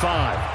25.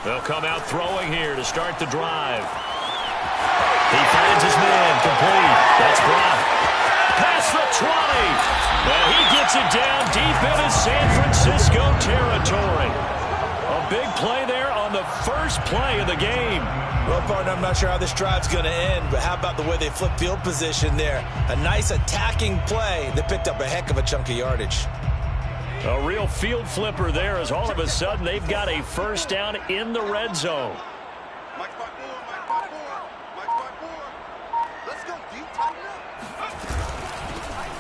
They'll come out throwing here to start the drive. He finds his man, complete. That's blocked. Past the 20. And he gets it down deep into San Francisco territory. A big play there on the first play of the game. Well, partner, I'm not sure how this drive's going to end, but how about the way they flip field position there? A nice attacking play that picked up a heck of a chunk of yardage. A real field flipper there as all of a sudden they've got a first down in the red zone.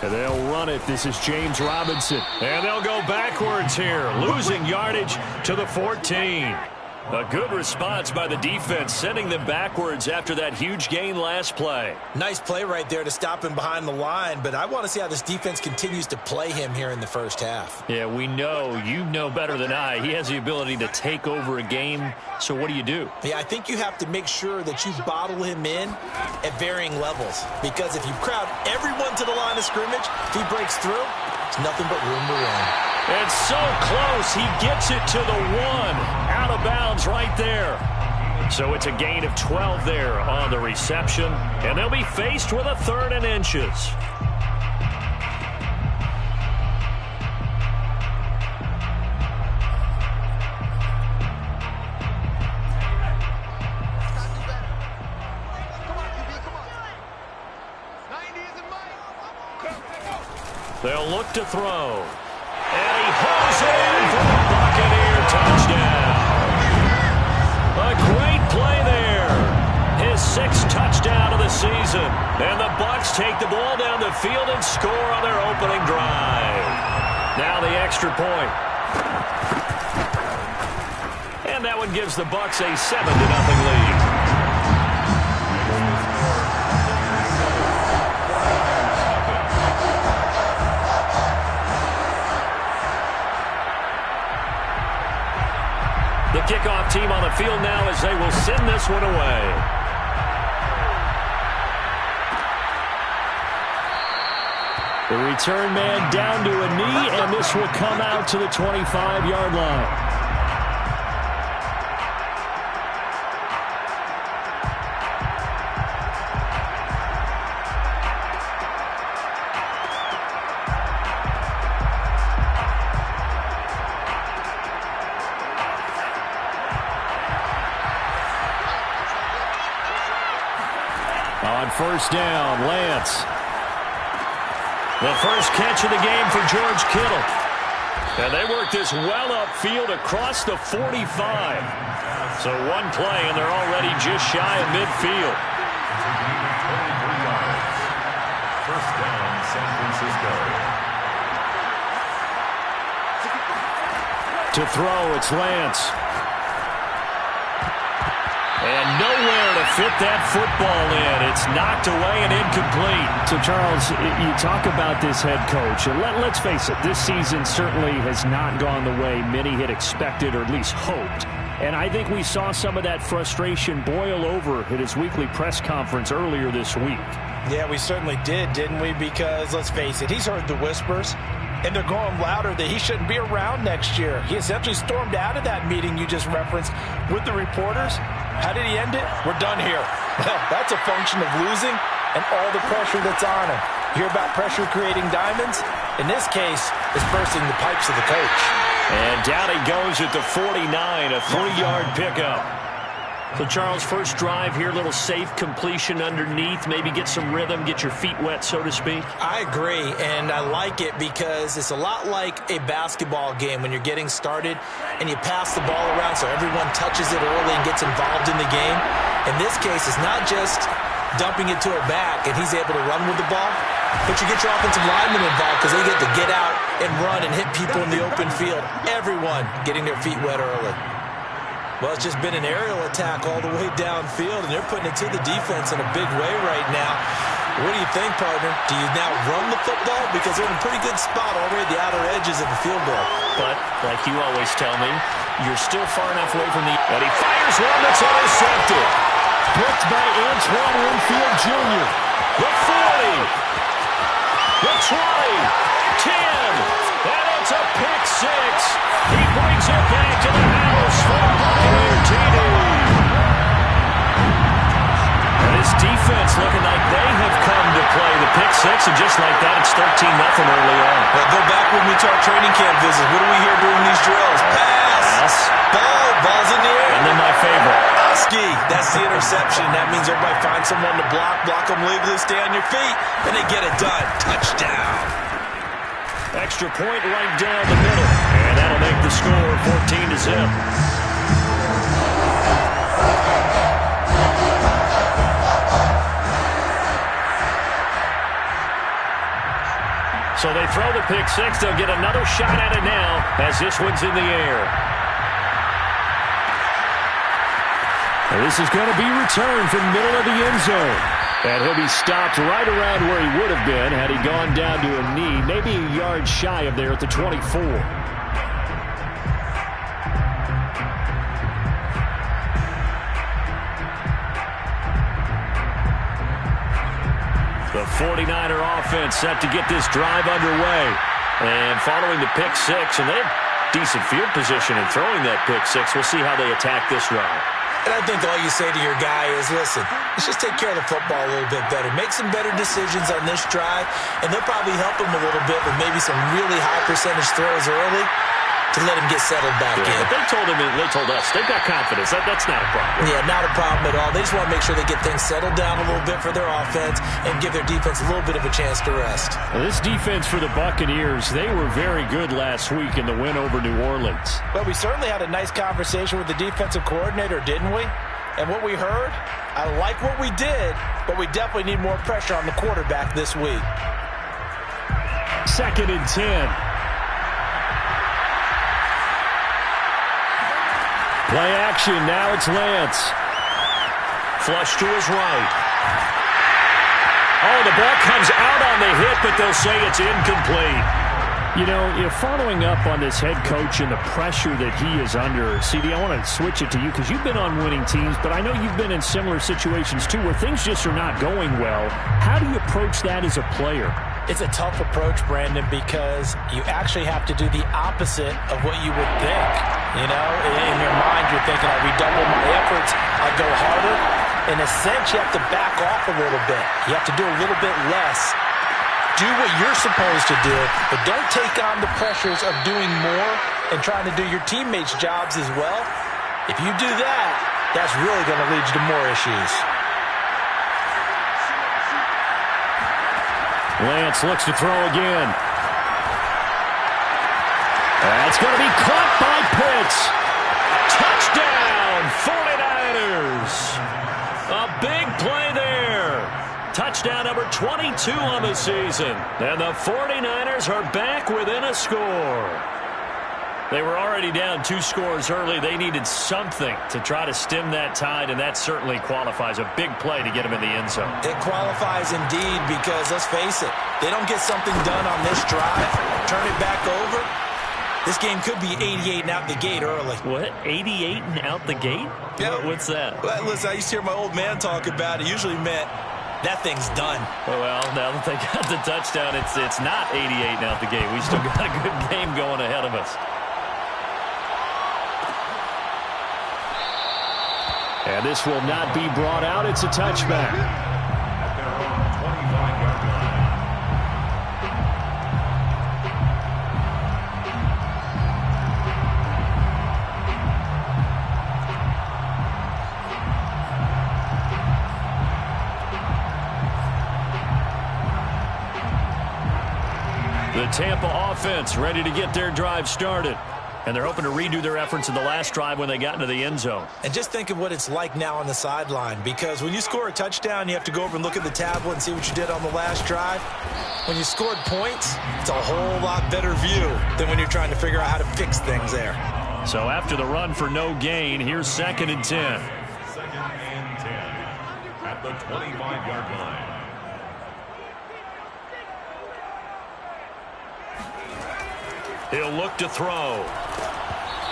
And they'll run it. This is James Robinson. And they'll go backwards here, losing yardage to the 14. A good response by the defense, sending them backwards after that huge gain last play. Nice play right there to stop him behind the line, but I want to see how this defense continues to play him here in the first half. Yeah, we know. You know better than I. He has the ability to take over a game, so what do you do? Yeah, I think you have to make sure that you bottle him in at varying levels, because if you crowd everyone to the line of scrimmage, if he breaks through, it's nothing but room to run. It's so close. He gets it to the 1. Out of bounds right there. So it's a gain of 12 there on the reception. And they'll be faced with a 3rd and inches. They'll look to throw. And he hauls in for the Buccaneer touchdown. A great play there. His 6th touchdown of the season. And the Bucs take the ball down the field and score on their opening drive. Now the extra point. And that one gives the Bucs a 7-0 lead. The kickoff team on the field now as they will send this one away. The return man down to a knee, and this will come out to the 25-yard line. First down, Lance. The first catch of the game for George Kittle. And they work this well upfield across the 45. So one play, and they're already just shy of midfield. First down, San Francisco. To throw, it's Lance. And nowhere to fit that football in. It's knocked away and incomplete. So, Charles, you talk about this head coach. And let's face it, this season certainly has not gone the way many had expected or at least hoped. And I think we saw some of that frustration boil over at his weekly press conference earlier this week. Yeah, we certainly did, didn't we? Because, let's face it, he's heard the whispers, and they're going louder that he shouldn't be around next year. He essentially stormed out of that meeting you just referenced with the reporters. How did he end it? We're done here. Well, that's a function of losing and all the pressure that's on him. You hear about pressure creating diamonds? In this case, it's bursting the pipes of the coach. And down he goes at the 49, a 3-yard pickup. So, Charles, first drive here, little safe completion underneath, maybe get some rhythm, get your feet wet, so to speak. I agree, and I like it because it's a lot like a basketball game when you're getting started and you pass the ball around so everyone touches it early and gets involved in the game. In this case, it's not just dumping it to a back and he's able to run with the ball, but you get your offensive linemen involved because they get to get out and run and hit people in the open field. Everyone getting their feet wet early. Well, it's just been an aerial attack all the way downfield, and they're putting it to the defense in a big way right now. What do you think, partner? Do you now run the football? Because they're in a pretty good spot already at the outer edges of the field goal. But, like you always tell me, you're still far enough away from the... And he fires one that's intercepted. Picked by Xx1nitestandXX Jr. The 40. The 20. 10. And it's a pick six. He brings it back to the house for a Buccaneer TD. And this defense looking like they have come to play the pick six, and just like that, it's 13-0 early on. Well, go back with me to our training camp visits. What do we hear during these drills? Pass. Ball's in the air. And then my favorite. Ski. That's the interception. That means everybody finds someone to block them legally, stay on your feet, and they get it done. Touchdown. Extra point right down the middle. And that'll make the score 14-0. So they throw the pick six. They'll get another shot at it now as this one's in the air. And this is going to be returned from the middle of the end zone. And he'll be stopped right around where he would have been had he gone down to a knee, maybe a yard shy of there at the 24. The 49er offense set to get this drive underway. And following the pick six, and they have decent field position in throwing that pick six. We'll see how they attack this route. And I think all you say to your guy is, listen, let's just take care of the football a little bit better. Make some better decisions on this drive, and they'll probably help him a little bit with maybe some really high percentage throws early to let him get settled back in. But they told us, they've got confidence. That's not a problem. Yeah, not a problem at all. They just want to make sure they get things settled down a little bit for their offense and give their defense a little bit of a chance to rest. Well, this defense for the Buccaneers, they were very good last week in the win over New Orleans. But we certainly had a nice conversation with the defensive coordinator, didn't we? And what we heard, I like what we did, but we definitely need more pressure on the quarterback this week. 2nd and 10. Play action, now it's Lance. Flush to his right. Oh, the ball comes out on the hit, but they'll say it's incomplete. You know, following up on this head coach and the pressure that he is under, CD, I want to switch it to you because you've been on winning teams, but I know you've been in similar situations too where things just are not going well. How do you approach that as a player? It's a tough approach, Brandon, because you actually have to do the opposite of what you would think. You know, in your mind, you're thinking, I redouble my efforts, I go harder. In a sense, you have to back off a little bit. You have to do a little bit less. Do what you're supposed to do, but don't take on the pressures of doing more and trying to do your teammates' jobs as well. If you do that, that's really going to lead you to more issues. Lance looks to throw again. That's going to be caught by Pitts. Touchdown, 49ers. A big play there. Touchdown number 22 on the season. And the 49ers are back within a score. They were already down 2 scores early. They needed something to try to stem that tide, and that certainly qualifies. A big play to get them in the end zone. It qualifies indeed because, let's face it, they don't get something done on this drive, turn it back over, this game could be 88 and out the gate early. What? 88 and out the gate? Yeah. What's that? Well, listen, I used to hear my old man talk about it. It usually meant that thing's done. Well, now that they got the touchdown, it's not 88 and out the gate. We still got a good game going ahead of us. And this will not be brought out. It's a touchback. At their own 25-yard line. The Tampa offense ready to get their drive started. And they're hoping to redo their efforts in the last drive when they got into the end zone. And just think of what it's like now on the sideline, because when you score a touchdown, you have to go over and look at the tablet and see what you did on the last drive. When you scored points, it's a whole lot better view than when you're trying to figure out how to fix things there. So after the run for no gain, here's 2nd and 10. 2nd and 10 at the 25-yard line. He'll look to throw.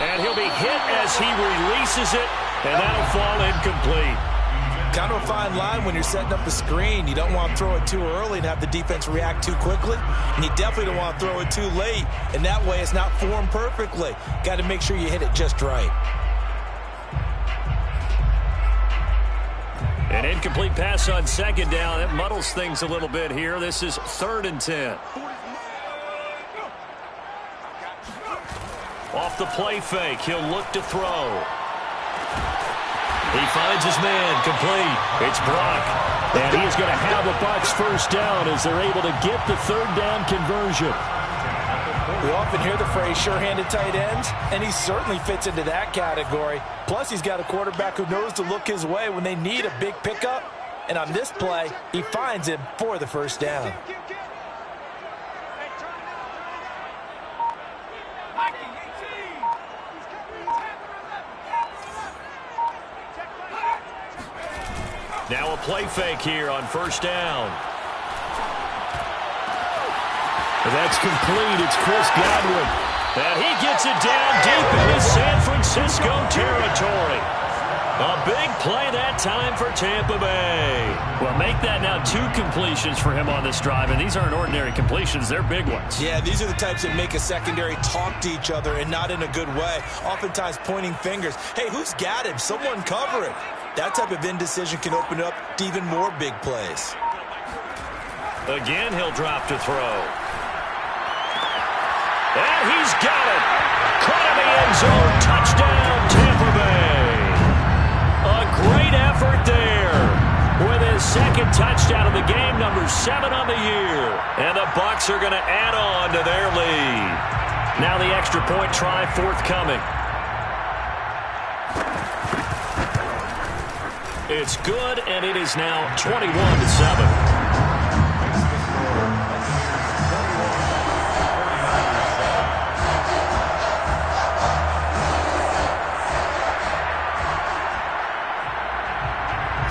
And he'll be hit as he releases it, and that'll fall incomplete. Kind of a fine line when you're setting up a screen. You don't want to throw it too early and have the defense react too quickly. And you definitely don't want to throw it too late. And that way it's not formed perfectly. Got to make sure you hit it just right. An incomplete pass on 2nd down. That muddles things a little bit here. This is 3rd and 10. Off the play fake, he'll look to throw. He finds his man, complete. It's blocked. And he is going to have the Bucs first down as they're able to get the 3rd down conversion. We often hear the phrase sure-handed tight ends, and he certainly fits into that category. Plus, he's got a quarterback who knows to look his way when they need a big pickup. And on this play, he finds him for the first down. Now a play fake here on 1st down. That's complete. It's Chris Godwin. And he gets it down deep into San Francisco territory. A big play that time for Tampa Bay. Well, make that now 2 completions for him on this drive, and these aren't ordinary completions. They're big ones. Yeah, these are the types that make a secondary talk to each other and not in a good way. Oftentimes pointing fingers. Hey, who's got him? Someone cover it. That type of indecision can open up to even more big plays. Again, he'll drop to throw. And he's got it. Caught in the end zone. Touchdown, Tampa Bay. A great effort there. With his 2nd touchdown of the game, number 7 on the year. And the Bucs are going to add on to their lead. Now the extra point try forthcoming. It's good, and it is now 21-7.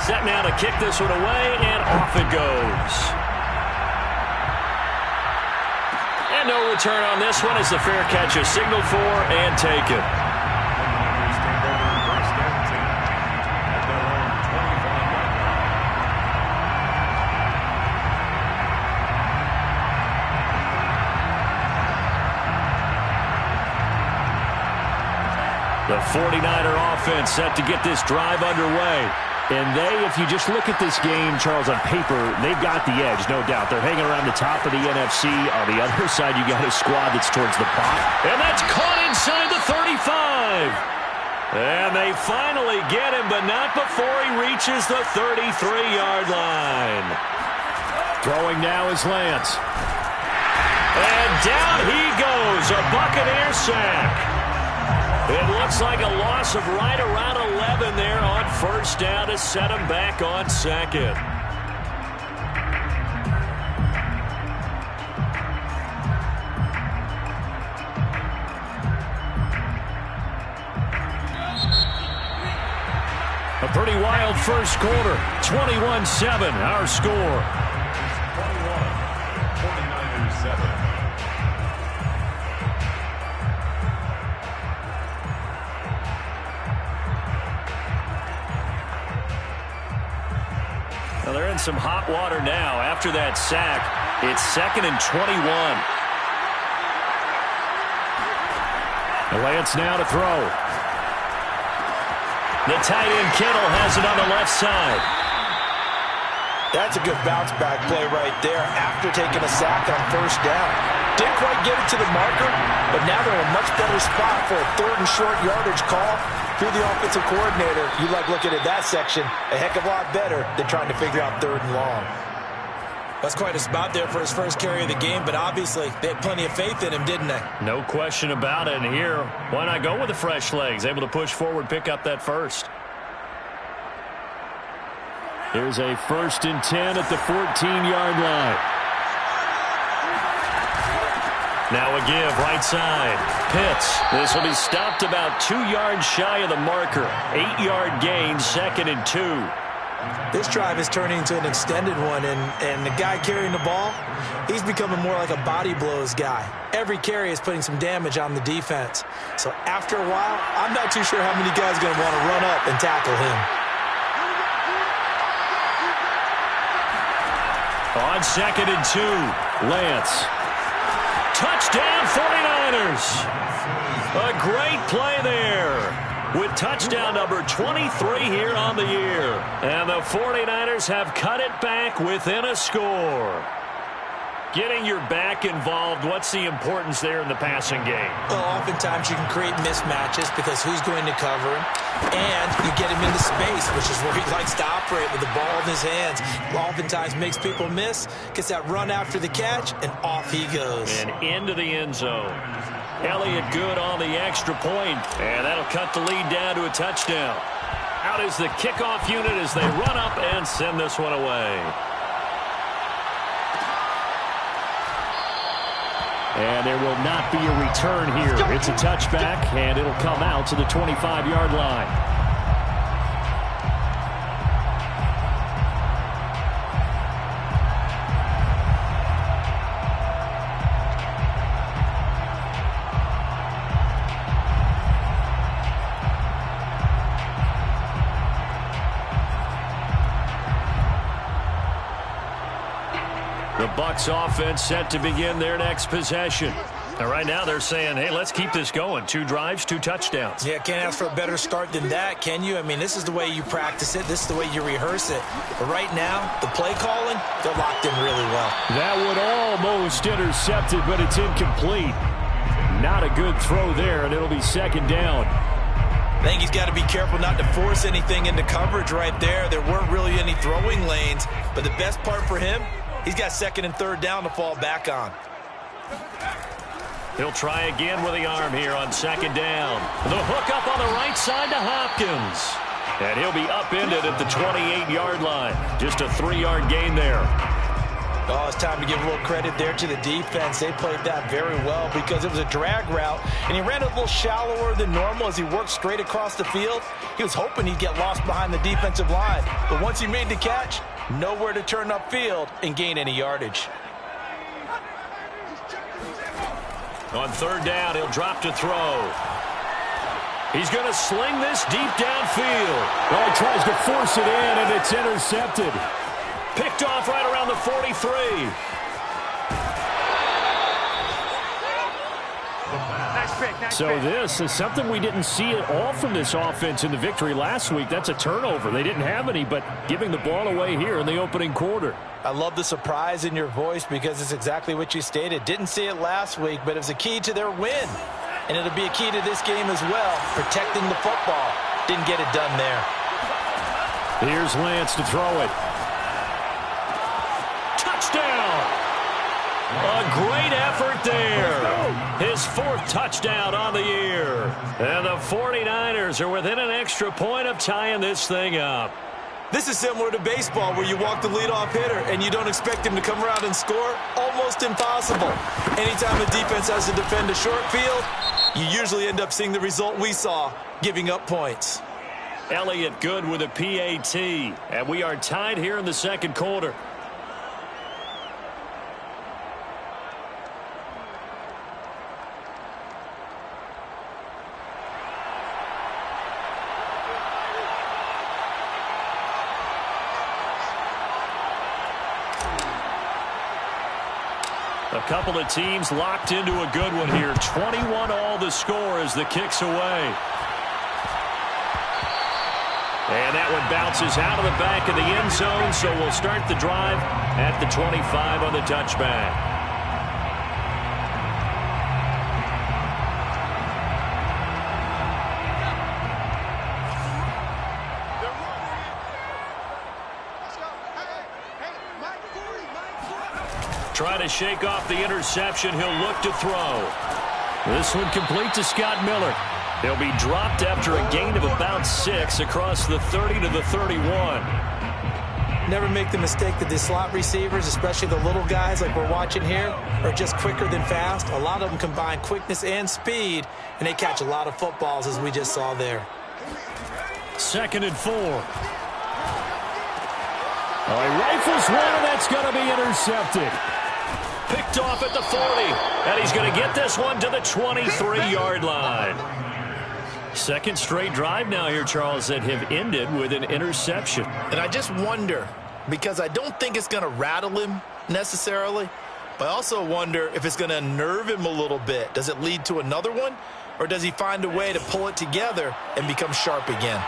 Set now to kick this one away, and off it goes. And no return on this one as the fair catch is signaled for and taken. The 49er offense set to get this drive underway. And if you just look at this game, Charles, on paper, they've got the edge, no doubt. They're hanging around the top of the NFC. On the other side, you got a squad that's towards the bottom. And that's caught inside the 35. And they finally get him, but not before he reaches the 33-yard line. Throwing now is Lance. And down he goes, a Buccaneer sack. It looks like a loss of right around 11 there on 1st down to set him back on 2nd. A pretty wild first quarter. 21-7, our score. 49ers 7. Well, they're in some hot water now. After that sack, it's 2nd and 21. Lance now to throw. The tight end Kittle has it on the left side. That's a good bounce back play right there after taking a sack on 1st down. Didn't quite get it to the marker, but now they're in a much better spot for a 3rd and short yardage call. Through the offensive coordinator, you like looking at that section a heck of a lot better than trying to figure out 3rd and long. That's quite a spot there for his first carry of the game, but obviously they had plenty of faith in him, didn't they? No question about it. And here, why not go with the fresh legs? Able to push forward, pick up that first. Here's a 1st and 10 at the 14-yard line. Now a give, right side. Pitts. This will be stopped about 2 yards shy of the marker. 8-yard gain, 2nd and 2. This drive is turning into an extended one, and the guy carrying the ball, he's becoming more like a body blows guy. Every carry is putting some damage on the defense. So after a while, I'm not too sure how many guys are going to want to run up and tackle him. On 2nd and 2, Lance. Touchdown 49ers. A great play there with touchdown number 23 here on the year. And the 49ers have cut it back within a score. Getting your back involved, what's the importance there in the passing game? Well, oftentimes you can create mismatches because who's going to cover him? And you get him into space, which is where he likes to operate with the ball in his hands. Oftentimes makes people miss, gets that run after the catch, and off he goes. And into the end zone. Elliott good on the extra point, and that'll cut the lead down to a touchdown. Out is the kickoff unit as they run up and send this one away. And there will not be a return here. It's a touchback, and it'll come out to the 25-yard line. The Bucs offense set to begin their next possession. And right now they're saying, hey, let's keep this going. 2 drives, 2 touchdowns. Yeah, can't ask for a better start than that, can you? I mean, this is the way you practice it. This is the way you rehearse it. But right now, the play calling, they're locked in really well. That one almost intercepted, but it's incomplete. Not a good throw there, and it'll be 2nd down. I think he's got to be careful not to force anything into coverage right there. There weren't really any throwing lanes. But the best part for him, he's got 2nd and 3rd down to fall back on. He'll try again with the arm here on 2nd down. The hook up on the right side to Hopkins. And he'll be upended at the 28-yard line. Just a 3-yard gain there. Oh, it's time to give a little credit there to the defense. They played that very well because it was a drag route, and he ran a little shallower than normal as he worked straight across the field. He was hoping he'd get lost behind the defensive line. But once he made the catch, nowhere to turn upfield and gain any yardage. On 3rd down, he'll drop to throw. He's going to sling this deep downfield. Oh, he tries to force it in, and it's intercepted. Picked off right around the 43. So this is something we didn't see at all from this offense in the victory last week. That's a turnover. They didn't have any, but giving the ball away here in the opening quarter. I love the surprise in your voice because it's exactly what you stated. Didn't see it last week, but it was a key to their win. And it'll be a key to this game as well, protecting the football. Didn't get it done there. Here's Lance to throw it. Touchdown! A great effort there. His 4th touchdown on the year. And the 49ers are within an extra point of tying this thing up. This is similar to baseball where you walk the leadoff hitter and you don't expect him to come around and score. Almost impossible. Anytime a defense has to defend a short field, you usually end up seeing the result we saw, giving up points. Elliott good with a PAT. And we are tied here in the 2nd quarter. A couple of teams locked into a good one here. 21 all the score as the kick's away. And that one bounces out of the back of the end zone, so we'll start the drive at the 25 on the touchback. Trying to shake off the interception. He'll look to throw. This one complete to Scott Miller. He'll be dropped after a gain of about 6 across the 30 to the 31. Never make the mistake that the slot receivers, especially the little guys like we're watching here, are just quicker than fast. A lot of them combine quickness and speed, and they catch a lot of footballs, as we just saw there. 2nd and 4. Oh, he rifles one, and that's going to be intercepted. Picked off at the 40, and he's going to get this one to the 23-yard line. Second straight drive now here, Charles, that have ended with an interception. And I just wonder, because I don't think it's going to rattle him necessarily, but I also wonder if it's going to unnerve him a little bit. Does it lead to another one, or does he find a way to pull it together and become sharp again?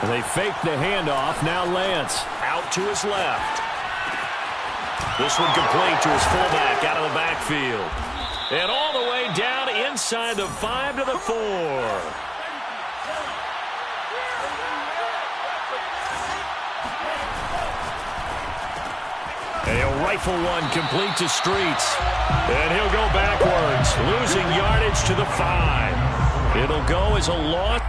They fake the handoff. Now Lance out to his left. This one complete to his fullback out of the backfield. And all the way down inside the 5 to the 4. And he'll rifle one complete to Streets. And he'll go backwards, losing yardage to the 5. It'll go as a loss.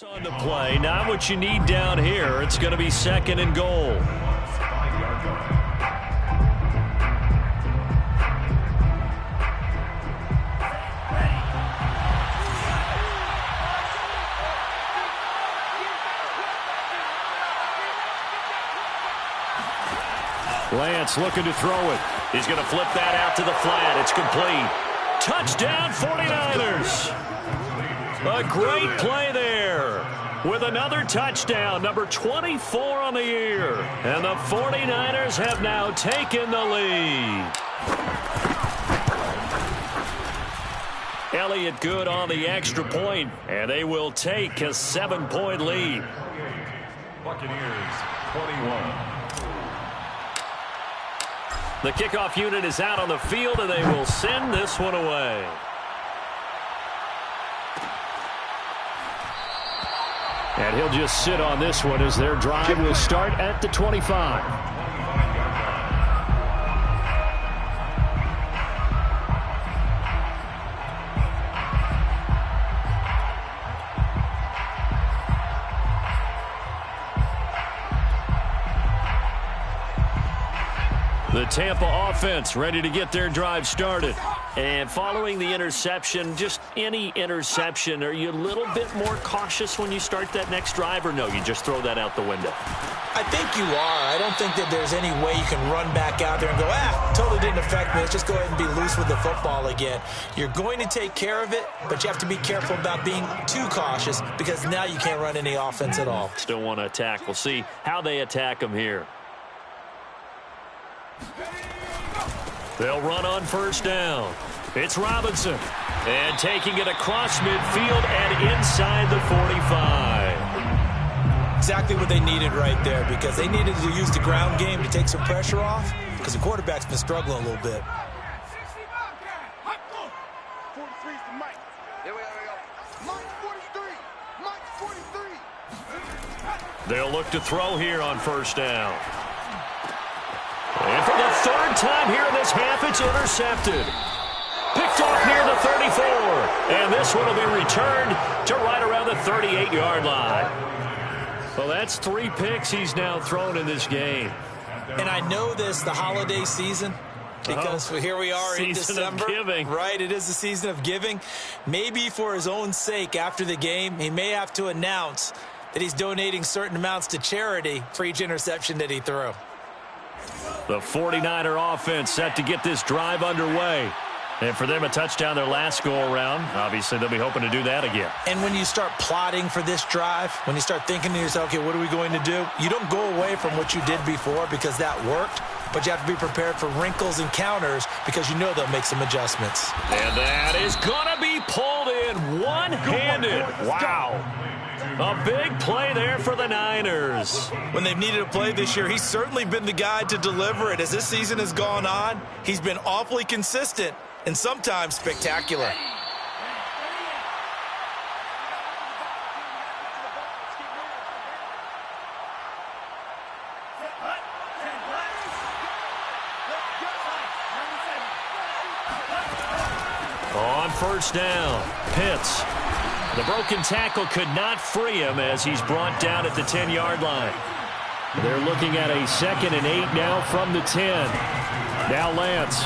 On the play, not what you need down here. It's going to be 2nd and goal. Lance looking to throw it. He's going to flip that out to the flat. It's complete. Touchdown 49ers. A great play there with another touchdown, number 24 on the year. And the 49ers have now taken the lead. Elliott good on the extra point, and they will take a 7-point lead. Buccaneers 21. The kickoff unit is out on the field, and they will send this one away. And he'll just sit on this one as their drive will start at the 25. The Tampa offense ready to get their drive started. And following the interception, just any interception, are you a little bit more cautious when you start that next drive, or no, you just throw that out the window? I think you are. I don't think that there's any way you can run back out there and go, totally didn't affect me. Let's just go ahead and be loose with the football again. You're going to take care of it, but you have to be careful about being too cautious because now you can't run any offense at all. Still want to attack. We'll see how they attack them here. They'll run on first down. It's Robinson. And taking it across midfield and inside the 45. Exactly what they needed right there, because they needed to use the ground game to take some pressure off, because the quarterback's been struggling a little bit. They'll look to throw here on first down. And for the third time here in this half, it's intercepted. Picked off near the 34. And this one will be returned to right around the 38-yard line. Well, that's 3 picks he's now thrown in this game. And I know this, the holiday season, because here we are in December. Season of giving. Right, it is the season of giving. Maybe for his own sake after the game, he may have to announce that he's donating certain amounts to charity for each interception that he threw. The 49er offense set to get this drive underway. And for them, a touchdown their last go-around. Obviously, they'll be hoping to do that again. And when you start plotting for this drive, when you start thinking to yourself, okay, what are we going to do? You don't go away from what you did before because that worked, but you have to be prepared for wrinkles and counters because you know they'll make some adjustments. And that is going to be pulled in one-handed. Wow. A big play there for the Niners. When they've needed a play this year, he's certainly been the guy to deliver it. As this season has gone on, he's been awfully consistent and sometimes spectacular. On first down, Pitts. The broken tackle could not free him as he's brought down at the 10-yard line. They're looking at a 2nd and 8 now from the 10. Now Lance.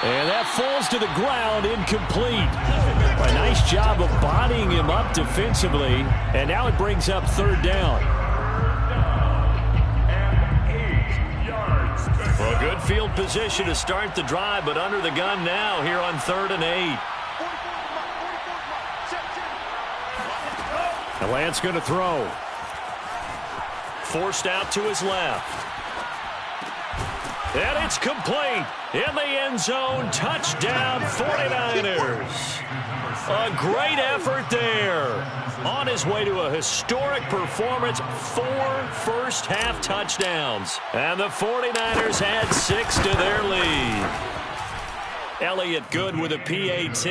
And that falls to the ground, incomplete. A nice job of bodying him up defensively. And now it brings up 3rd down. Well, good field position to start the drive, but under the gun now here on 3rd and 8. And Lance going to throw. Forced out to his left. And it's complete. In the end zone. Touchdown, 49ers. A great effort there. On his way to a historic performance. 4 first-half touchdowns. And the 49ers add 6 to their lead. Elliott good with a PAT.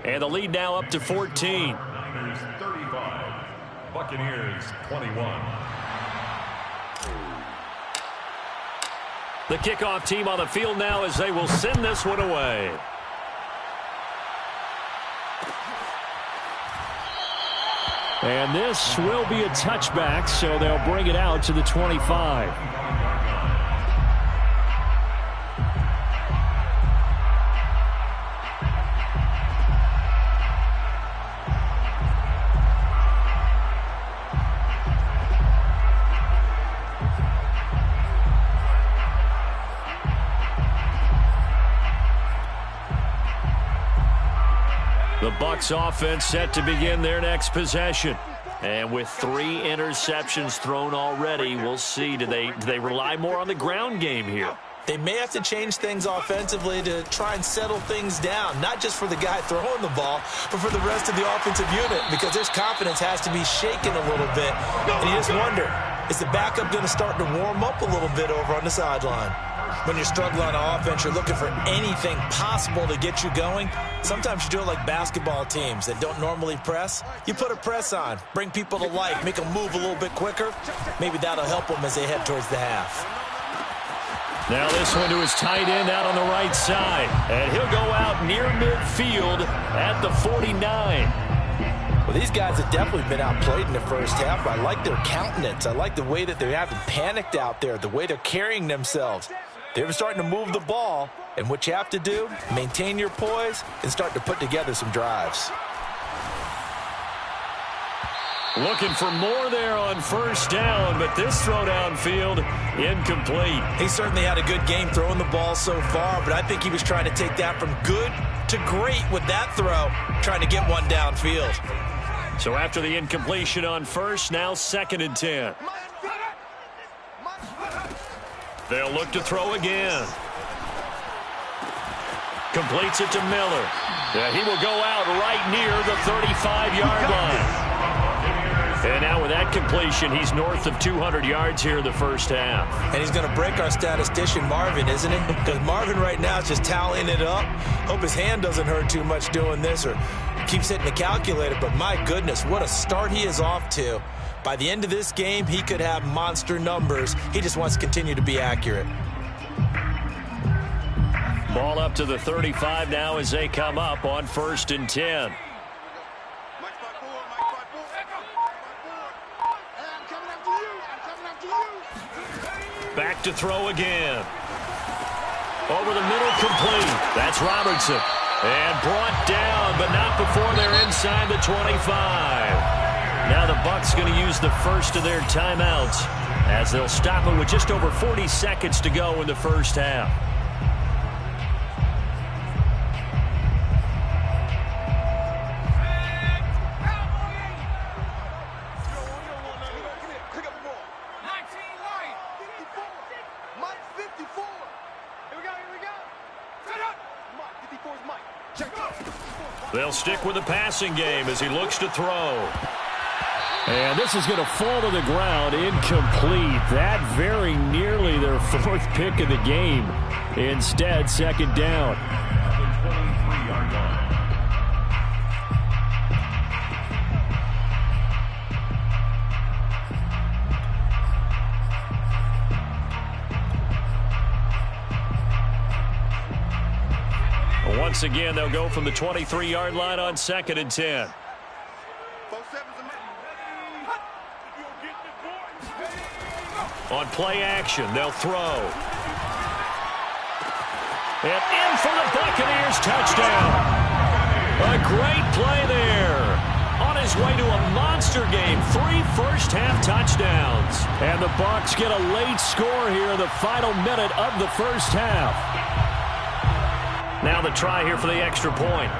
And the lead now up to 14. Niners 35. Buccaneers 21. The kickoff team on the field now as they will send this one away. And this will be a touchback, so they'll bring it out to the 25. The Bucs offense set to begin their next possession. And with 3 interceptions thrown already, we'll see. Do they rely more on the ground game here? They may have to change things offensively to try and settle things down, not just for the guy throwing the ball, but for the rest of the offensive unit, because his confidence has to be shaken a little bit. And you just wonder, is the backup going to start to warm up a little bit over on the sideline? When you're struggling on offense, you're looking for anything possible to get you going. Sometimes you do it like basketball teams that don't normally press. You put a press on, bring people to life, make them move a little bit quicker. Maybe that'll help them as they head towards the half. Now this one to his tight end out on the right side. And he'll go out near midfield at the 49. Well, these guys have definitely been outplayed in the first half. I like their countenance. I like the way that they haven't panicked out there, the way they're carrying themselves. They're starting to move the ball, and what you have to do, maintain your poise and start to put together some drives. Looking for more there on first down, but this throw downfield, incomplete. He certainly had a good game throwing the ball so far, but I think he was trying to take that from good to great with that throw, trying to get one downfield. So after the incompletion on first, now 2nd and 10. They'll look to throw again. Completes it to Miller. Yeah, he will go out right near the 35-yard line. And now with that completion, he's north of 200 yards here in the first half. And he's going to break our statistician Marvin, isn't he? Because Marvin right now is just tallying it up. Hope his hand doesn't hurt too much doing this or keeps hitting the calculator. But my goodness, what a start he is off to. By the end of this game, he could have monster numbers. He just wants to continue to be accurate. Ball up to the 35 now as they come up on 1st and 10. Back to throw again. Over the middle, complete. That's Robertson. And brought down, but not before they're inside the 25. Now the Bucs going to use the first of their timeouts as they'll stop it with just over 40 seconds to go in the first half. They'll stick with the passing game as he looks to throw. And this is going to fall to the ground, incomplete. That very nearly their 4th pick of the game. Instead, 2nd down. Once again, they'll go from the 23-yard line on 2nd and 10. On play action, they'll throw. And in for the Buccaneers, touchdown. A great play there. On his way to a monster game, 3 first-half touchdowns. And the Bucs get a late score here in the final minute of the first half. Now the try here for the extra point.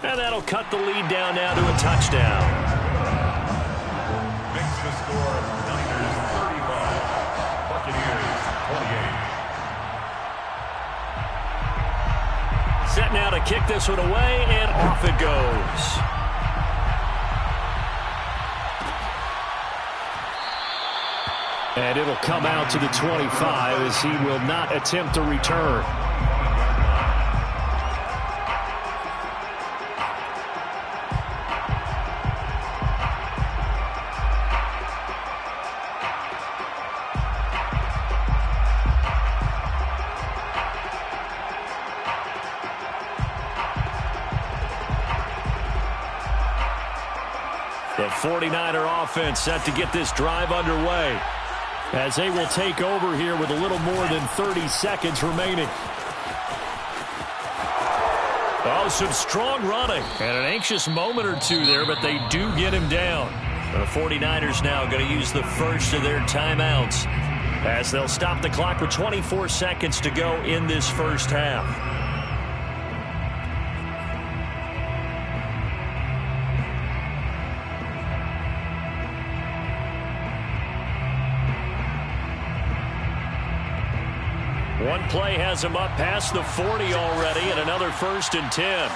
And that'll cut the lead down now to a touchdown. Makes the score Niners 35, Buccaneers 28. Set now to kick this one away, and off it goes. And it'll come out to the 25 as he will not attempt to return. The 49er offense set to get this drive underway as they will take over here with a little more than 30 seconds remaining. Oh, some strong running. And an anxious moment or two there, but they do get him down. The 49ers now going to use the first of their timeouts as they'll stop the clock with 24 seconds to go in this first half. One play has him up past the 40 already, and another 1st and 10.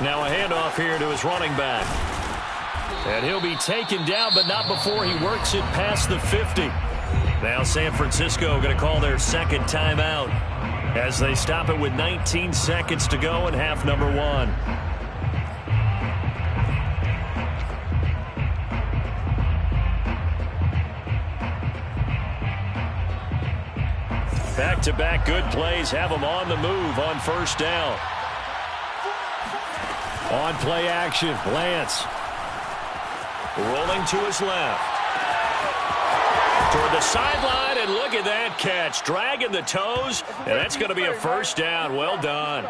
Now a handoff here to his running back. And he'll be taken down, but not before he works it past the 50. Now San Francisco going to call their second timeout as they stop it with 19 seconds to go in half number 1. Back-to-back good plays have them on the move on first down. On play action, Lance. Rolling to his left. Toward the sideline, and look at that catch. Dragging the toes, and that's going to be a first down. Well done.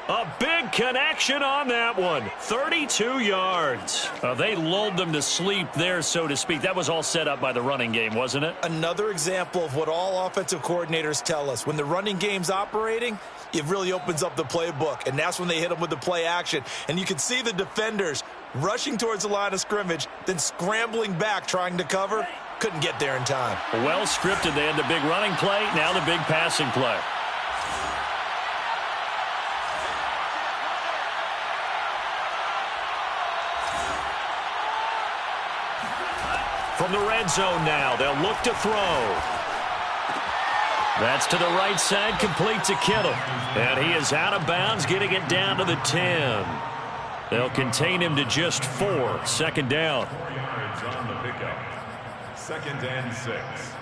A big connection on that one. 32 yards. They lulled them to sleep there, so to speak. That was all set up by the running game, wasn't it? Another example of what all offensive coordinators tell us. When the running game's operating, it really opens up the playbook, and that's when they hit them with the play action. And you can see the defenders rushing towards the line of scrimmage, then scrambling back trying to cover. Couldn't get there in time. Well scripted. They had the big running play, now the big passing play. From the red zone now, they'll look to throw. That's to the right side, complete to Kittle. And he is out of bounds, getting it down to the 10. They'll contain him to just 4. Second down. 4 yards on the pickup. 2nd and 6.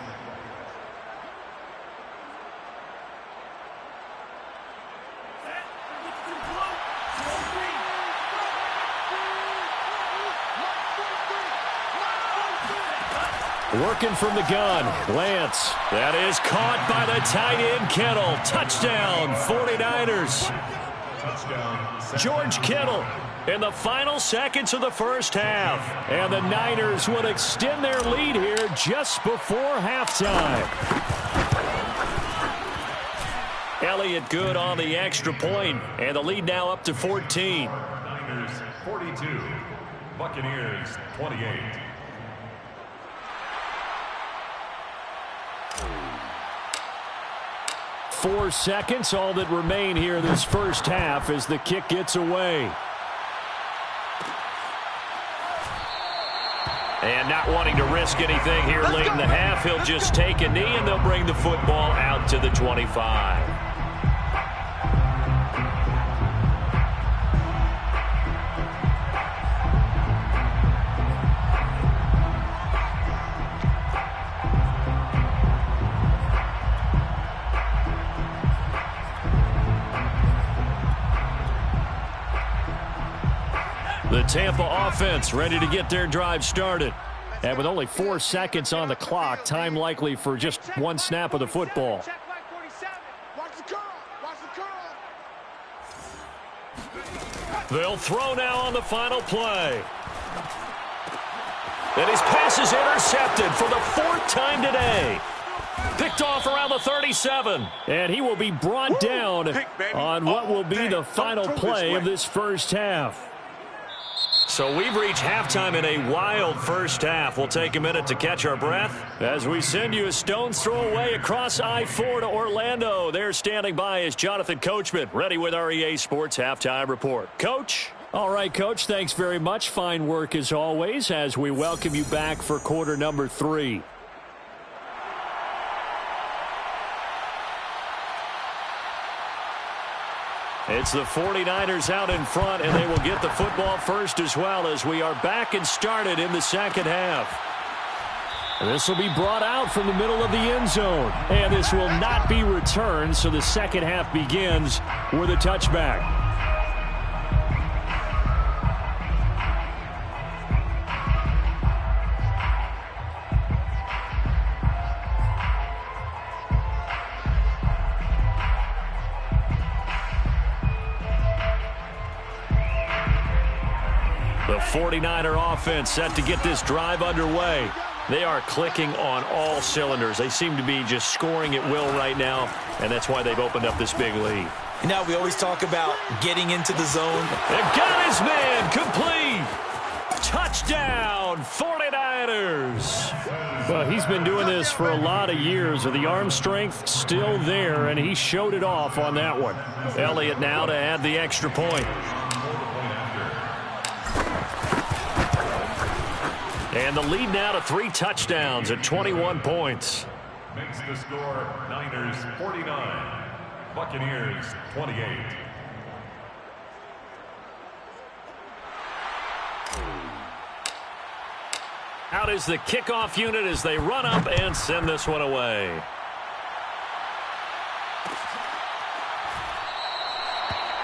Working from the gun, Lance. That is caught by the tight end, Kittle. Touchdown, 49ers. Touchdown. George Kittle in the final seconds of the first half. And the Niners would extend their lead here just before halftime. Elliott good on the extra point, and the lead now up to 14. Niners 42, Buccaneers 28. Four seconds, all that remain here this first half as the kick gets away. And not wanting to risk anything here late in the half, he'll just take a knee, and they'll bring the football out to the 25. Tampa offense ready to get their drive started. And with only 4 seconds on the clock, time likely for just one snap of the football. They'll throw now on the final play. And his pass is intercepted for the 4th time today. Picked off around the 37. And he will be brought down on what will be the final play of this first half. So we've reached halftime in a wild first half. We'll take a minute to catch our breath as we send you a stone's throw away across I-4 to Orlando. There standing by is Jonathan Coachman, ready with our EA Sports Halftime Report. Coach? All right, Coach, thanks very much. Fine work as always as we welcome you back for quarter number 3. It's the 49ers out in front, and they will get the football first as well as we are back and started in the second half. This will be brought out from the middle of the end zone, and this will not be returned, so the second half begins with a touchback. The 49er offense set to get this drive underway. They are clicking on all cylinders. They seem to be just scoring at will right now, and that's why they've opened up this big lead. You know, we always talk about getting into the zone. They've got his man complete. Touchdown, 49ers. Well, he's been doing this for a lot of years, with the arm strength still there, and he showed it off on that one. Elliott now to add the extra point. And the lead now to 3 touchdowns at 21 points. Makes the score Niners 49, Buccaneers 28. Out is the kickoff unit as they run up and send this one away.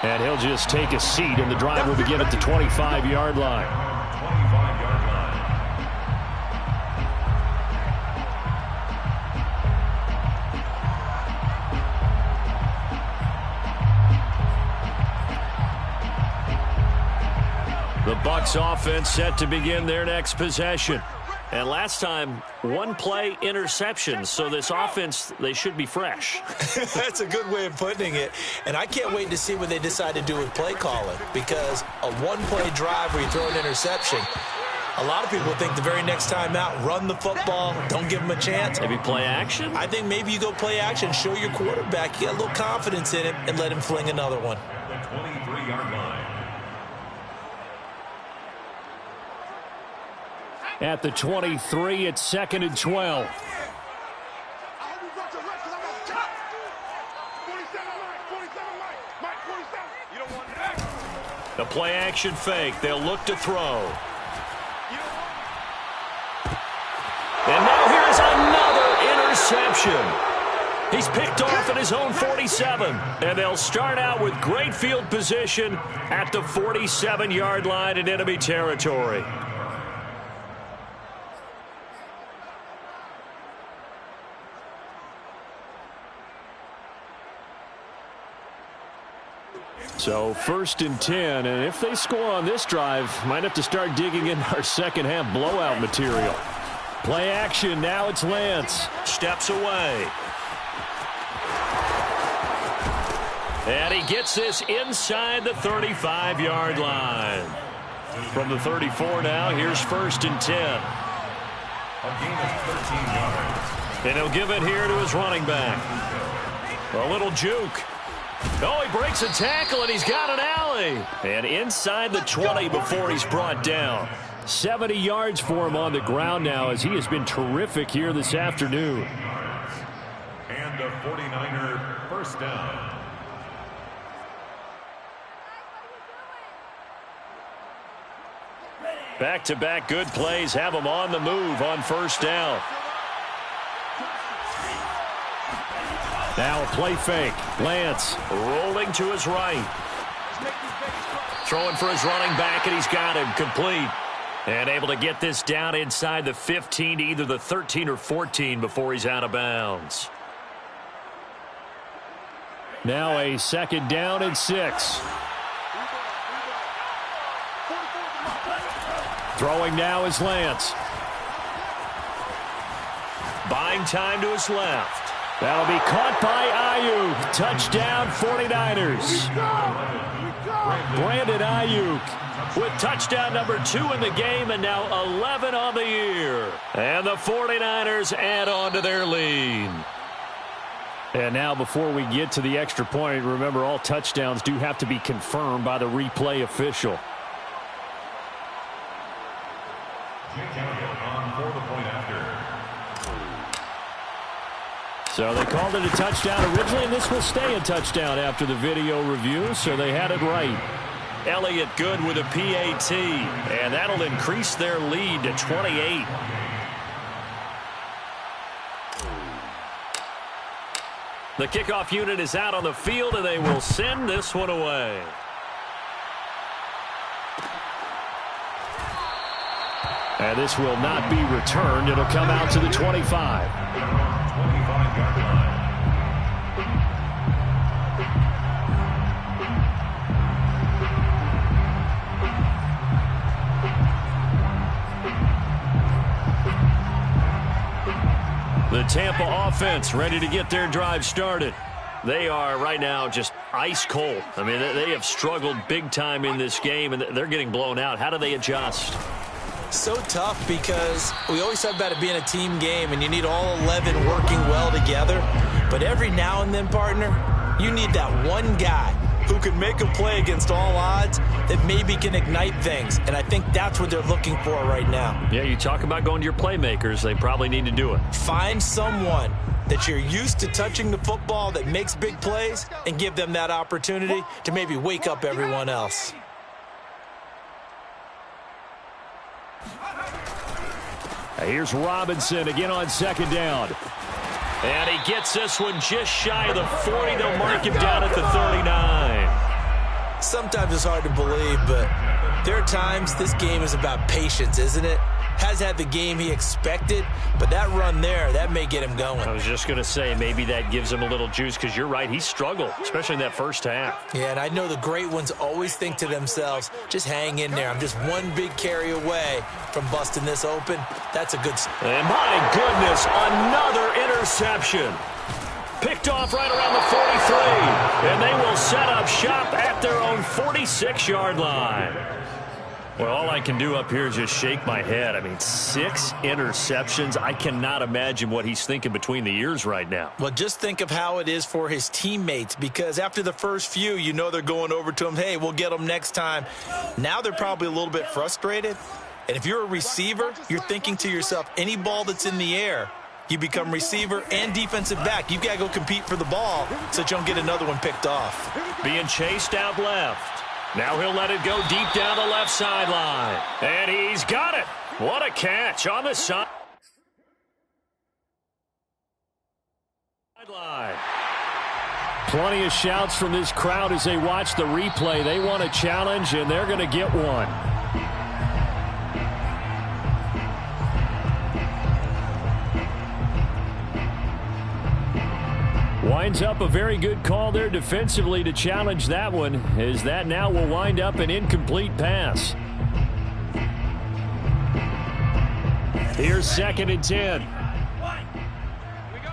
And he'll just take a seat, and the drive will begin at the 25-yard line. 25-yard line. The Bucs offense set to begin their next possession. And last time, 1 play interception. So this offense, they should be fresh. That's a good way of putting it. And I can't wait to see what they decide to do with play calling, because a 1-play drive where you throw an interception, a lot of people think the very next time out, run the football, don't give them a chance. Maybe play action? I think maybe you go play action, show your quarterback you got a little confidence in him, and let him fling another one. The 23-yard line. At the 23, it's 2nd and 12. The play action fake. They'll look to throw. And now here's another interception. He's picked off at his own 47. And they'll start out with great field position at the 47-yard line in enemy territory. So 1st and 10, and if they score on this drive, might have to start digging in our second half blowout material. Play action, now it's Lance. Steps away. And he gets this inside the 35-yard line. From the 34 now, here's 1st and 10. A gain of 13 yards. And he'll give it here to his running back. A little juke. Oh, he breaks a tackle, and he's got an alley. And inside the 20 before he's brought down. 70 yards for him on the ground now, as he has been terrific here this afternoon. And a 49er first down. Back-to-back good plays have him on the move on 1st down. Now a play fake. Lance rolling to his right. throwing for his running back, and he's got him complete. And able to get this down inside the 15 to either the 13 or 14 before he's out of bounds. Now a 2nd down and 6. Throwing now is Lance. Buying time to his left. That'll be caught by Ayuk. Touchdown 49ers. Brandon Ayuk with touchdown number 2 in the game and now 11 on the year. And the 49ers add on to their lead. And now before we get to the extra point, remember all touchdowns do have to be confirmed by the replay official. So they called it a touchdown originally, and this will stay a touchdown after the video review, so they had it right. Elliott good with a PAT, and that'll increase their lead to 28. The kickoff unit is out on the field, and they will send this one away. And this will not be returned. It'll come out to the 25. 25-yard line. The Tampa offense ready to get their drive started. They are right now just ice cold. I mean, they have struggled big time in this game, and they're getting blown out. How do they adjust? So tough because we always talk about it being a team game and you need all 11 working well together. But every now and then, partner, you need that one guy who can make a play against all odds that maybe can ignite things. And I think that's what they're looking for right now. Yeah, you talk about going to your playmakers. They probably need to do it. Find someone that you're used to touching the football that makes big plays and give them that opportunity to maybe wake up everyone else. Here's Robinson again on 2nd down. And he gets this one just shy of the 40. They'll mark him down at the 39. Sometimes it's hard to believe, but there are times this game is about patience, isn't it? Has had the game he expected, but that run there, that may get him going. I was just going to say maybe that gives him a little juice because you're right, he struggled, especially in that first half. Yeah, and I know the great ones always think to themselves, just hang in there. I'm just one big carry away from busting this open. That's a good start. And my goodness, another interception. Picked off right around the 43, and they will set up shop at their own 46-yard line. Well, all I can do up here is just shake my head. I mean, 6 interceptions. I cannot imagine what he's thinking between the ears right now. Well, just think of how it is for his teammates, because after the first few, you know they're going over to him, hey, we'll get them next time. Now they're probably a little bit frustrated. And if you're a receiver, you're thinking to yourself, any ball that's in the air, you become receiver and defensive back. You've got to go compete for the ball so that you don't get another one picked off. Being chased out left. Now he'll let it go deep down the left sideline. And he's got it. What a catch on the sideline. Plenty of shouts from this crowd as they watch the replay. They want a challenge, and they're going to get one. Winds up a very good call there defensively to challenge that one, as that now will wind up an incomplete pass. Here's 2nd and 10. We go.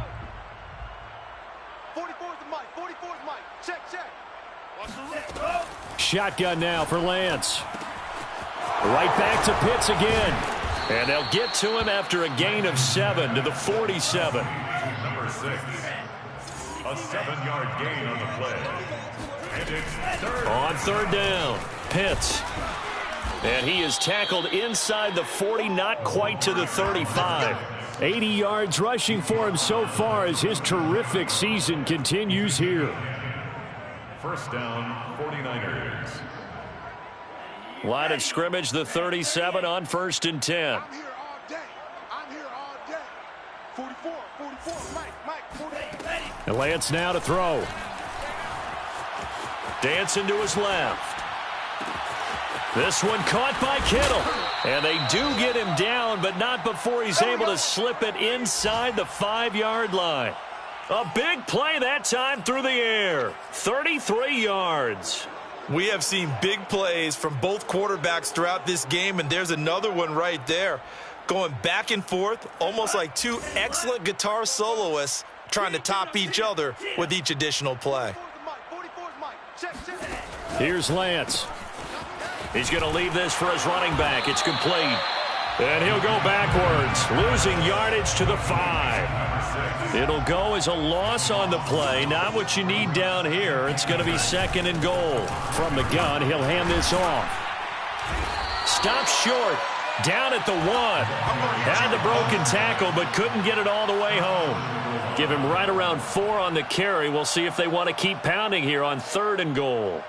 44's the mic. 44's mic. Check. Watch the look. Shotgun now for Lance. Right back to Pitts again. And they'll get to him after a gain of 7 to the 47. Number 6. A 7-yard gain on the play. And it's 3rd. On 3rd down, Pitts. And he is tackled inside the 40, not quite to the 35. 80 yards rushing for him so far as his terrific season continues here. 1st down, 49ers. Line of scrimmage, the 37 on 1st and 10. I'm here all day. I'm here all day. 44, Mike, 48. And Lance now to throw. Dancing to his left. This one caught by Kittle. And they do get him down, but not before he's able to slip it inside the 5-yard line. A big play that time through the air. 33 yards. We have seen big plays from both quarterbacks throughout this game, and there's another one right there. Going back and forth, almost like two excellent guitar soloists trying to top each other with each additional play. Here's Lance. He's going to leave this for his running back. It's complete. And he'll go backwards, losing yardage to the 5. It'll go as a loss on the play. Not what you need down here. It's going to be 2nd and goal. From the gun, he'll hand this off. Stops short. Down at the 1. Had the broken tackle, but couldn't get it all the way home. Give him right around 4 on the carry. We'll see if they want to keep pounding here on 3rd and goal.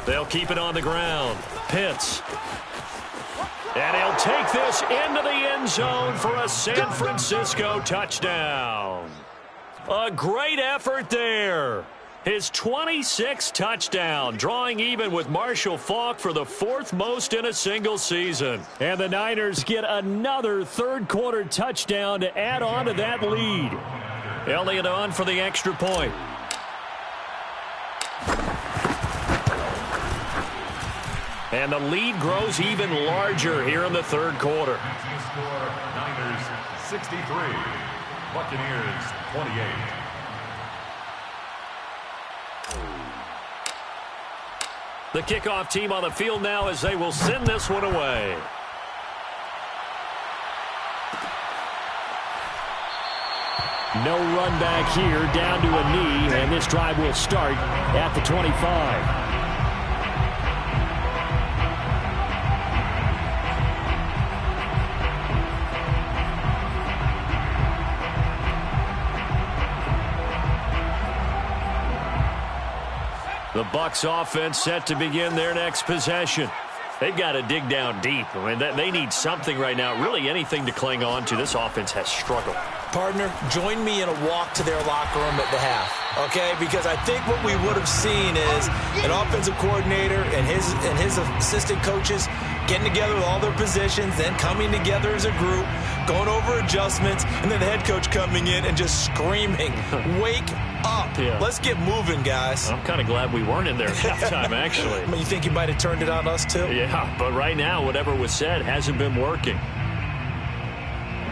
They'll keep it on the ground. Pitts. And he'll take this into the end zone for a San Francisco touchdown. A great effort there. His 26th touchdown, drawing even with Marshall Faulk for the 4th most in a single season. And the Niners get another third-quarter touchdown to add on to that lead. Elliott on for the extra point. And the lead grows even larger here in the 3rd quarter. Score Niners 63, Buccaneers 28. The kickoff team on the field now as they will send this one away. No run back here, down to a knee, and this drive will start at the 25. The Bucs offense set to begin their next possession. They've got to dig down deep. I mean, they need something right now, really anything to cling on to. This offense has struggled. Partner, join me in a walk to their locker room at the half, okay? Because I think what we would have seen is an offensive coordinator and his assistant coaches getting together with all their positions, then coming together as a group, going over adjustments, and then the head coach coming in and just screaming, wake up. Yeah. Let's get moving, guys. I'm kind of glad we weren't in there at halftime, actually. I mean, you think you might have turned it on us, too? Yeah, but right now, whatever was said hasn't been working.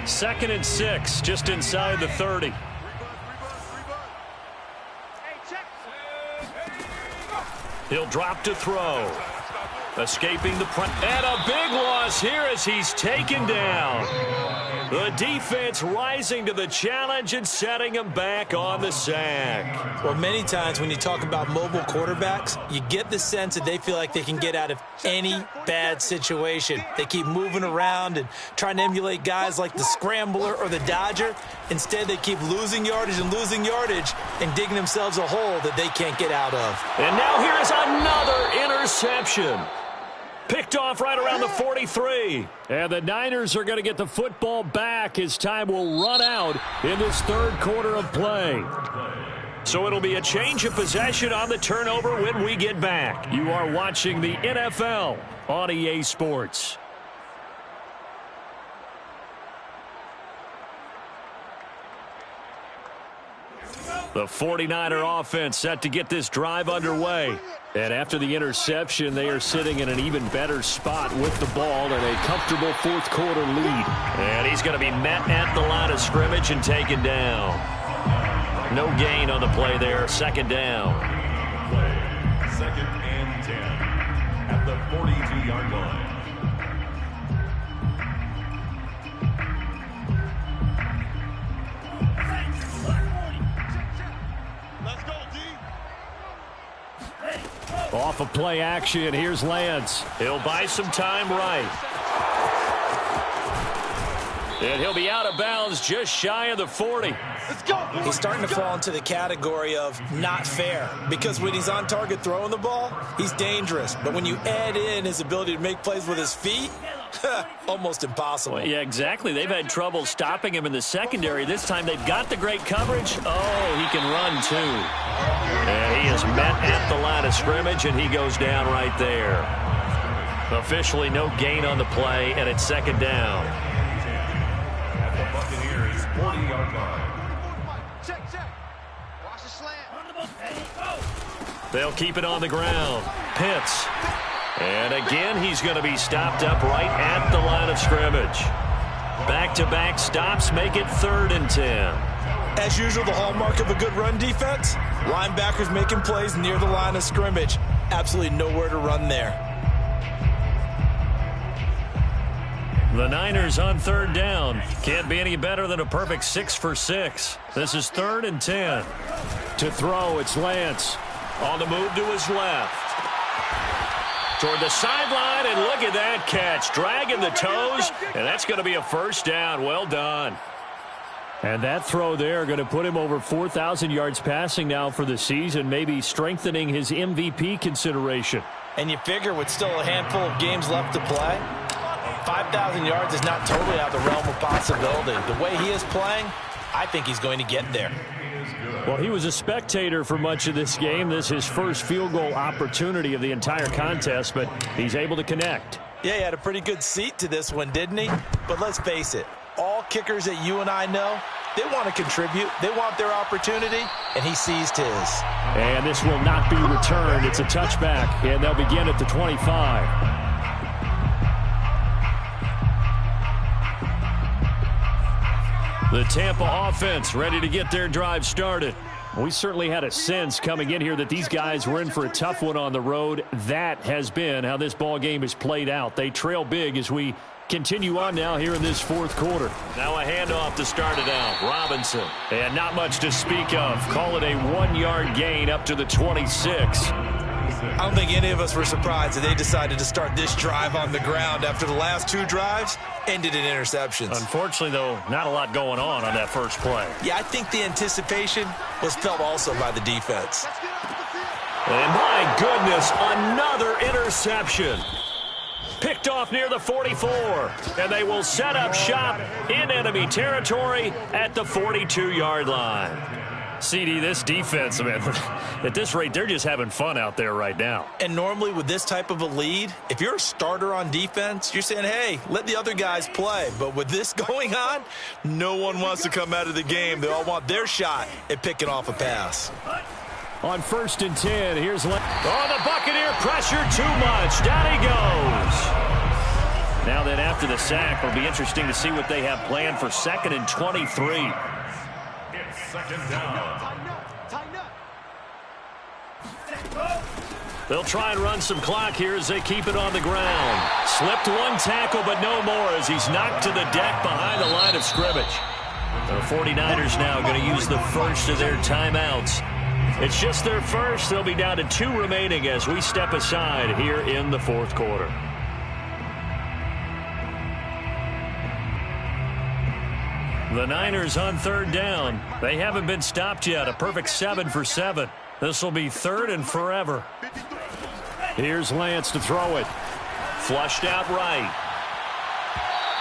2nd and 6, just inside the 30. He'll drop to throw. Escaping the press. And a big loss here as he's taken down. The defense rising to the challenge and setting him back on the sack. Well, many times when you talk about mobile quarterbacks, you get the sense that they feel like they can get out of any bad situation. They keep moving around and trying to emulate guys like the Scrambler or the Dodger. Instead, they keep losing yardage and digging themselves a hole that they can't get out of. And now here's another interception. Picked off right around the 43. And the Niners are going to get the football back as time will run out in this 3rd quarter of play. So it'll be a change of possession on the turnover when we get back. You are watching the NFL on EA Sports. The 49er offense set to get this drive underway. And after the interception, they are sitting in an even better spot with the ball and a comfortable 4th quarter lead. And he's going to be met at the line of scrimmage and taken down. No gain on the play there. 2nd down. 2nd and 10 at the 42-yard line. Off of play action, here's Lance. He'll buy some time right. And he'll be out of bounds just shy of the 40. Let's go. He's starting to fall into the category of not fair, because when he's on target throwing the ball, he's dangerous. But when you add in his ability to make plays with his feet, almost impossible. Well, yeah, exactly. They've had trouble stopping him in the secondary. This time they've got the great coverage. Oh, he can run too. And he is met at the line of scrimmage, and he goes down right there. Officially no gain on the play, and it's second down. At the Buccaneers' 40-yard line. Check. Watch the slant. They'll keep it on the ground. Pitts. And again, he's going to be stopped up right at the line of scrimmage. Back-to-back stops make it 3rd and 10. As usual, the hallmark of a good run defense, linebackers making plays near the line of scrimmage. Absolutely nowhere to run there. The Niners on 3rd down. Can't be any better than a perfect 6 for 6. This is 3rd and 10. To throw, it's Lance. On the move to his left. Toward the sideline, and look at that catch. Dragging the toes, and that's going to be a first down. Well done. And that throw there going to put him over 4,000 yards passing now for the season, maybe strengthening his MVP consideration. And you figure with still a handful of games left to play, 5,000 yards is not totally out of the realm of possibility. The way he is playing, I think he's going to get there. Well, he was a spectator for much of this game. This is his first field goal opportunity of the entire contest, but he's able to connect. Yeah, he had a pretty good seat to this one, didn't he? But let's face it, all kickers that you and I know, they want to contribute. They want their opportunity, and he seized his. And this will not be returned. It's a touchback, and they'll begin at the 25. The Tampa offense ready to get their drive started. We certainly had a sense coming in here that these guys were in for a tough one on the road. That has been how this ball game has played out. They trail big as we continue on now here in this 4th quarter. Now a handoff to start it out. Robinson. And not much to speak of. Call it a 1-yard gain up to the 26. I don't think any of us were surprised that they decided to start this drive on the ground after the last 2 drives ended in interceptions. Unfortunately, though, not a lot going on that first play. Yeah, I think the anticipation was felt also by the defense. And my goodness, another interception. Picked off near the 44. And they will set up shop in enemy territory at the 42-yard line. CD, this defense, man, at this rate, they're just having fun out there right now. And normally with this type of a lead, if you're a starter on defense, you're saying, hey, let the other guys play. But with this going on, no one wants to come out of the game. They all want their shot at picking off a pass. On 1st and 10, here's Lance. Oh, the Buccaneer pressure too much. Down he goes. Now then, after the sack, it'll be interesting to see what they have planned for 2nd and 23. Second down. They'll try and run some clock here as they keep it on the ground. Slipped one tackle, but no more as he's knocked to the deck behind the line of scrimmage. The 49ers now going to use the first of their timeouts. It's just their first. They'll be down to 2 remaining as we step aside here in the 4th quarter. The Niners on 3rd down. They haven't been stopped yet. A perfect 7 for 7. This will be 3rd and forever. Here's Lance to throw it. Flushed out right.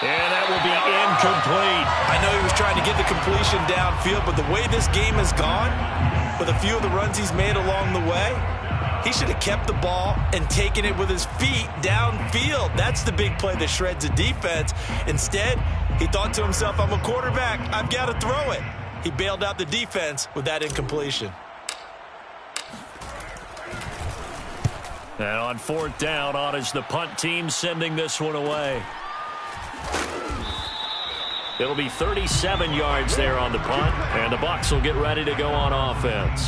And that will be incomplete. I know he was trying to get the completion downfield, but the way this game has gone, with a few of the runs he's made along the way, he should have kept the ball and taken it with his feet downfield. That's the big play that shreds a defense. Instead, he thought to himself, I'm a quarterback. I've got to throw it. He bailed out the defense with that incompletion. And on 4th down, on is the punt team sending this one away. It'll be 37 yards there on the punt, and the Bucs will get ready to go on offense.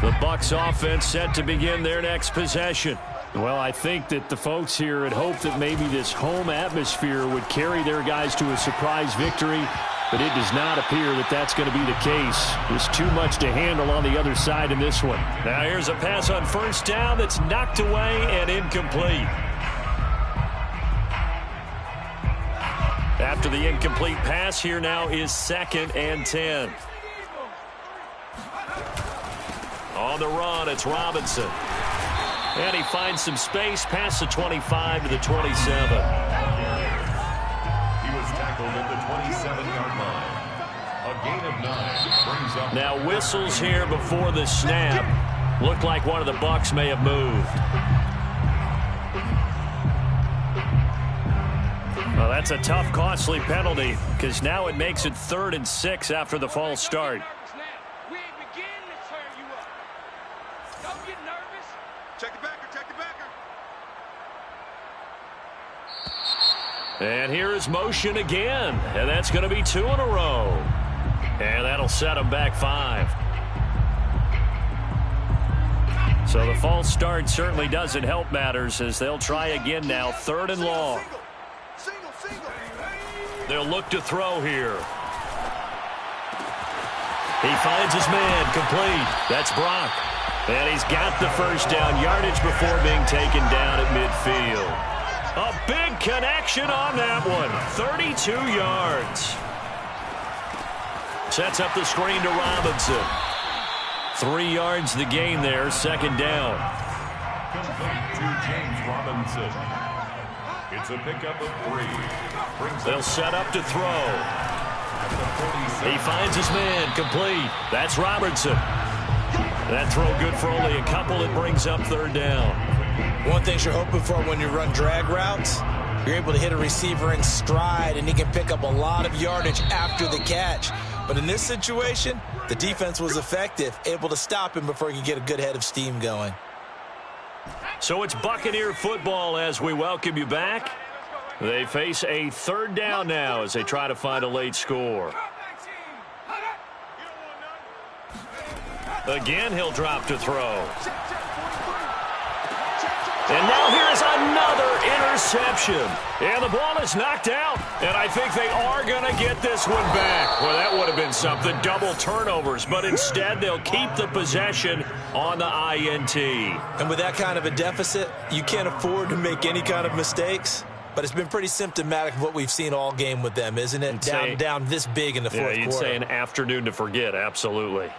The Bucs offense set to begin their next possession. Well, I think that the folks here had hoped that maybe this home atmosphere would carry their guys to a surprise victory, but it does not appear that that's going to be the case. There's too much to handle on the other side in this one. Now here's a pass on first down that's knocked away and incomplete. After the incomplete pass, here now is 2nd and 10. On the run, it's Robinson. And he finds some space past the 25 to the 27. He was tackled at the 27-yard line. A gain of 9 brings up. Now whistles here before the snap. Looked like one of the Bucs may have moved. Well, that's a tough, costly penalty because now it makes it 3rd and 6 after the false start. And here is motion again, and that's going to be 2 in a row. And that'll set them back 5. So the false start certainly doesn't help matters as they'll try again now, 3rd and long. They'll look to throw here. He finds his man, complete. That's Brock. And he's got the first down yardage before being taken down at midfield. A big connection on that one. 32 yards. Sets up the screen to Robinson. 3 yards the gain there, 2nd down. Complete to James Robinson. It's a pickup of 3. They'll set up to throw. He finds his man, complete. That's Robertson. That throw good for only a couple. It brings up 3rd down. One thing you're hoping for when you run drag routes, you're able to hit a receiver in stride, and he can pick up a lot of yardage after the catch. But in this situation, the defense was effective, able to stop him before he could get a good head of steam going. So it's Buccaneer football as we welcome you back. They face a 3rd down now as they try to find a late score. Again, he'll drop to throw. And now here is another interception. And the ball is knocked out. And I think they are going to get this one back. Well, that would have been something. Double turnovers. But instead, they'll keep the possession on the INT. And with that kind of a deficit, you can't afford to make any kind of mistakes. But it's been pretty symptomatic of what we've seen all game with them, isn't it? Down this big in the fourth quarter. You'd say an afternoon to forget. Absolutely.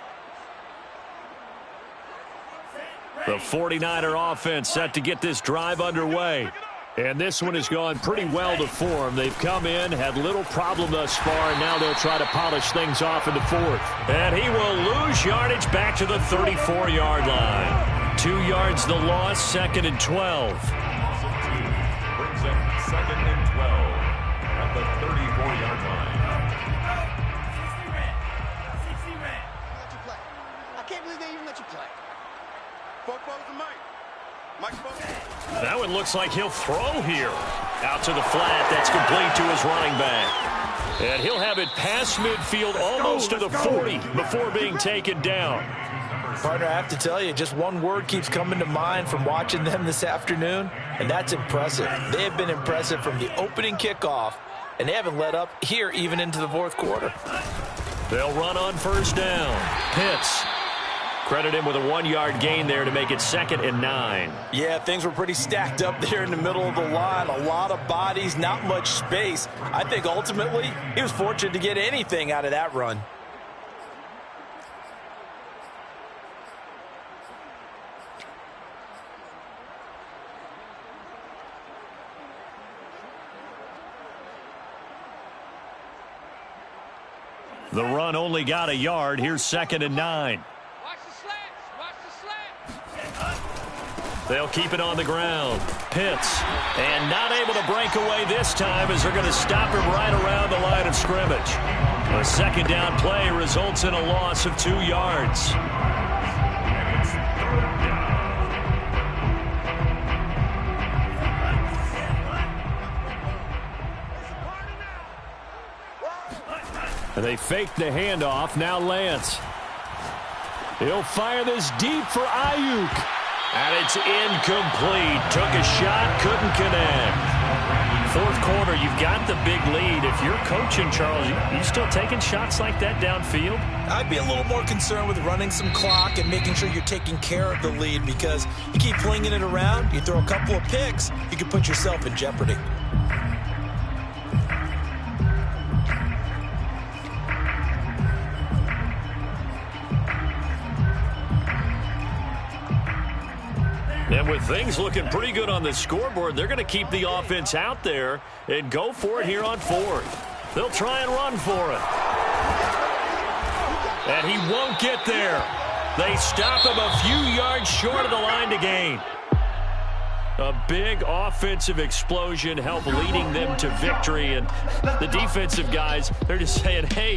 The 49er offense set to get this drive underway. And this one has gone pretty well to form. They've come in, had little problem thus far, and now they'll try to polish things off in the 4th. And he will lose yardage back to the 34-yard line. 2 yards the loss, 2nd and 12. Brings up 2nd and 12 at the 34-yard line. I can't believe they even let you play. Football's the mic. That one looks like he'll throw here. Out to the flat. That's complete to his running back. And he'll have it past midfield almost to the 40 before being taken down. Partner, I have to tell you, just one word keeps coming to mind from watching them this afternoon, and that's impressive. They have been impressive from the opening kickoff, and they haven't let up here even into the 4th quarter. They'll run on first down. Pitts. Credit him with a 1-yard gain there to make it 2nd and 9. Yeah, things were pretty stacked up there in the middle of the line. A lot of bodies, not much space. I think ultimately he was fortunate to get anything out of that run. The run only got a yard. Here's 2nd and 9. They'll keep it on the ground. Pitts. And not able to break away this time as they're going to stop him right around the line of scrimmage. A 2nd down play results in a loss of 2 yards. And it's 3rd down. They fake the handoff. Now Lance. He'll fire this deep for Ayuk. And it's incomplete. Took a shot, couldn't connect. Fourth quarter, you've got the big lead. If you're coaching, Charles, you still taking shots like that downfield? I'd be a little more concerned with running some clock and making sure you're taking care of the lead, because you keep flinging it around, you throw a couple of picks, you could put yourself in jeopardy. And with things looking pretty good on the scoreboard, they're going to keep the offense out there and go for it here on fourth. They'll try and run for it. And he won't get there. They stop him a few yards short of the line to gain. A big offensive explosion helped leading them to victory. And the defensive guys, they're just saying, hey,